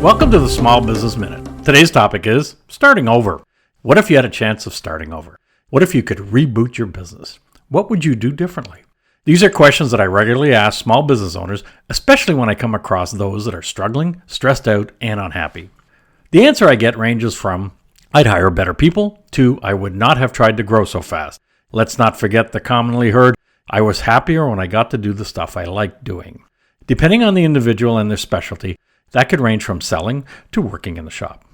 Welcome to the Small Business Minute. Today's topic is starting over. What if you had a chance of starting over? What if you could reboot your business? What would you do differently? These are questions that I regularly ask small business owners, especially when I come across those that are struggling, stressed out, and unhappy. The answer I get ranges from, I'd hire better people, to I would not have tried to grow so fast. Let's not forget the commonly heard, I was happier when I got to do the stuff I liked doing. Depending on the individual and their specialty, that could range from selling to working in the shop.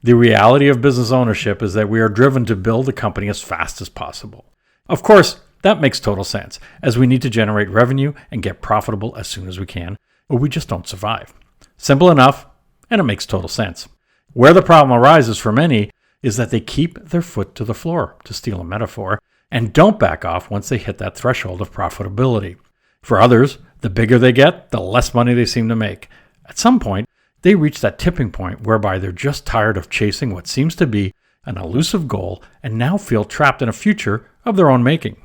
The reality of business ownership is that we are driven to build a company as fast as possible. Of course, that makes total sense, as we need to generate revenue and get profitable as soon as we can, or we just don't survive. Simple enough, and it makes total sense. Where the problem arises for many is that they keep their foot to the floor, to steal a metaphor, and don't back off once they hit that threshold of profitability. For others, the bigger they get, the less money they seem to make. At some point, they reach that tipping point whereby they're just tired of chasing what seems to be an elusive goal and now feel trapped in a future of their own making.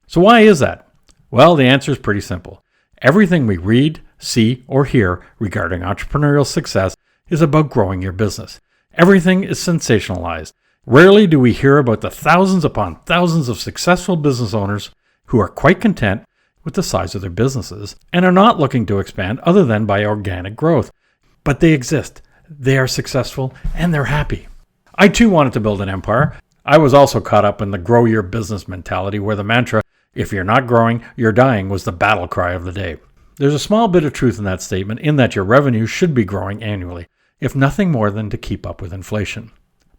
So why is that? Well, the answer is pretty simple. Everything we read, see, or hear regarding entrepreneurial success is about growing your business. Everything is sensationalized. Rarely do we hear about the thousands upon thousands of successful business owners who are quite content with the size of their businesses and are not looking to expand other than by organic growth. But they exist, they are successful, and they're happy. I too wanted to build an empire. I was also caught up in the grow your business mentality where the mantra, if you're not growing, you're dying, was the battle cry of the day. There's a small bit of truth in that statement in that your revenue should be growing annually, if nothing more than to keep up with inflation.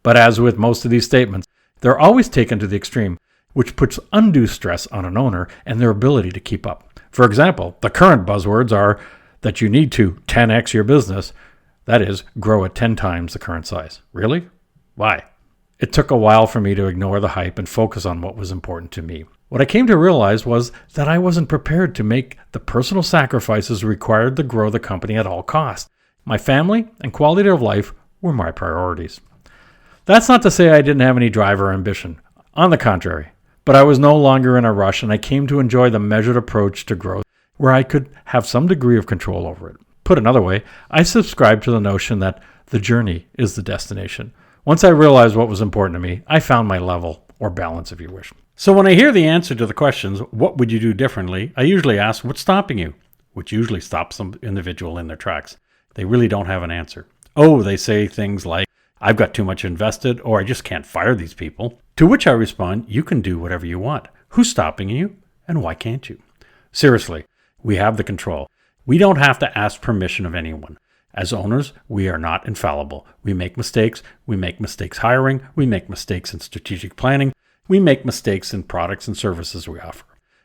But as with most of these statements, they're always taken to the extreme, which puts undue stress on an owner and their ability to keep up. For example, the current buzzwords are that you need to 10x your business, that is, grow at 10 times the current size. Really? Why? It took a while for me to ignore the hype and focus on what was important to me. What I came to realize was that I wasn't prepared to make the personal sacrifices required to grow the company at all costs. My family and quality of life were my priorities. That's not to say I didn't have any drive or ambition. On the contrary. But I was no longer in a rush, and I came to enjoy the measured approach to growth where I could have some degree of control over it. Put another way, I subscribed to the notion that the journey is the destination. Once I realized what was important to me, I found my level, or balance if you wish. So when I hear the answer to the questions, what would you do differently, I usually ask, what's stopping you? Which usually stops some individual in their tracks. They really don't have an answer. Oh, they say things like, I've got too much invested, or I just can't fire these people. To which I respond, you can do whatever you want. Who's stopping you, and why can't you? Seriously, we have the control. We don't have to ask permission of anyone. As owners, we are not infallible. We make mistakes. We make mistakes hiring. We make mistakes in strategic planning. We make mistakes in products and services we offer.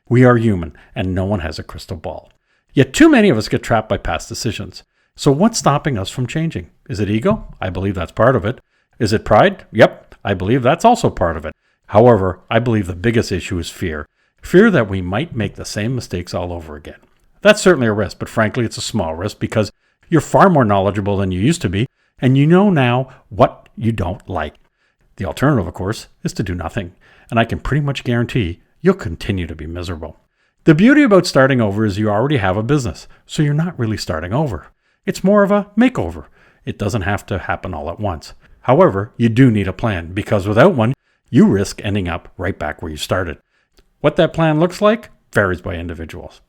We are human, and no one has a crystal ball. Yet too many of us get trapped by past decisions. So what's stopping us from changing? Is it ego? I believe that's part of it. Is it pride? Yep, I believe that's also part of it. However, I believe the biggest issue is fear. Fear that we might make the same mistakes all over again. That's certainly a risk, but frankly, it's a small risk because you're far more knowledgeable than you used to be, and you know now what you don't like. The alternative, of course, is to do nothing, and I can pretty much guarantee you'll continue to be miserable. The beauty about starting over is you already have a business, so you're not really starting over. It's more of a makeover. It doesn't have to happen all at once. However, you do need a plan because without one, you risk ending up right back where you started. What that plan looks like varies by individuals.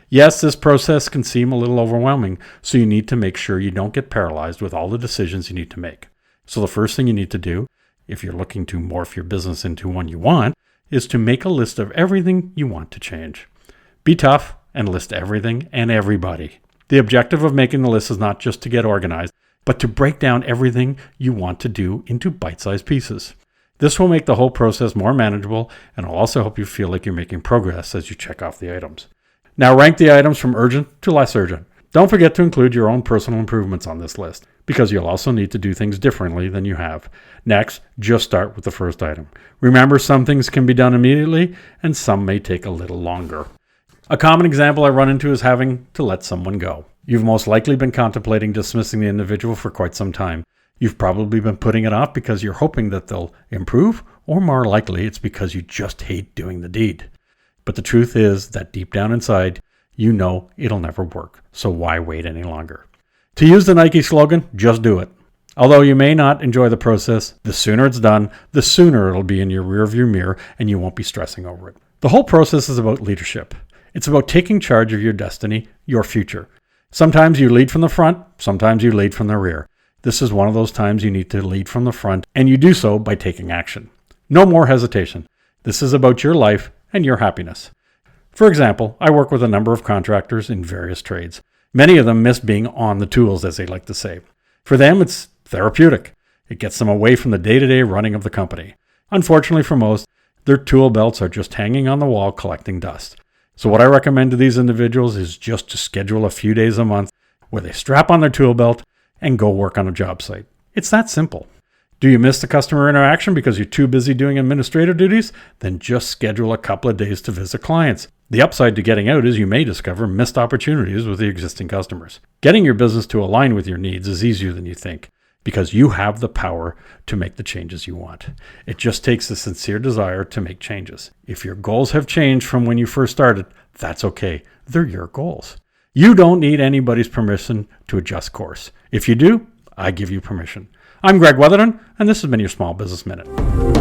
Yes, this process can seem a little overwhelming, so you need to make sure you don't get paralyzed with all the decisions you need to make. So the first thing you need to do, if you're looking to morph your business into one you want, is to make a list of everything you want to change. Be tough and list everything and everybody. The objective of making the list is not just to get organized, but to break down everything you want to do into bite-sized pieces. This will make the whole process more manageable and will also help you feel like you're making progress as you check off the items. Now rank the items from urgent to less urgent. Don't forget to include your own personal improvements on this list, because you'll also need to do things differently than you have. Next, just start with the first item. Remember, some things can be done immediately, and some may take a little longer. A common example I run into is having to let someone go. You've most likely been contemplating dismissing the individual for quite some time. You've probably been putting it off because you're hoping that they'll improve, or more likely it's because you just hate doing the deed. But the truth is that deep down inside, you know it'll never work, so why wait any longer? To use the Nike slogan, just do it. Although you may not enjoy the process, the sooner it's done, the sooner it'll be in your rearview mirror and you won't be stressing over it. The whole process is about leadership. It's about taking charge of your destiny, your future. Sometimes you lead from the front, sometimes you lead from the rear. This is one of those times you need to lead from the front, and you do so by taking action. No more hesitation. This is about your life and your happiness. For example, I work with a number of contractors in various trades. Many of them miss being on the tools, as they like to say. For them, it's therapeutic. It gets them away from the day-to-day running of the company. Unfortunately for most, their tool belts are just hanging on the wall collecting dust. So what I recommend to these individuals is just to schedule a few days a month where they strap on their tool belt and go work on a job site. It's that simple. Do you miss the customer interaction because you're too busy doing administrative duties? Then just schedule a couple of days to visit clients. The upside to getting out is you may discover missed opportunities with the existing customers. Getting your business to align with your needs is easier than you think, because you have the power to make the changes you want. It just takes a sincere desire to make changes. If your goals have changed from when you first started, that's okay. They're your goals. You don't need anybody's permission to adjust course. If you do, I give you permission. I'm Greg Weatherden, and this has been your Small Business Minute.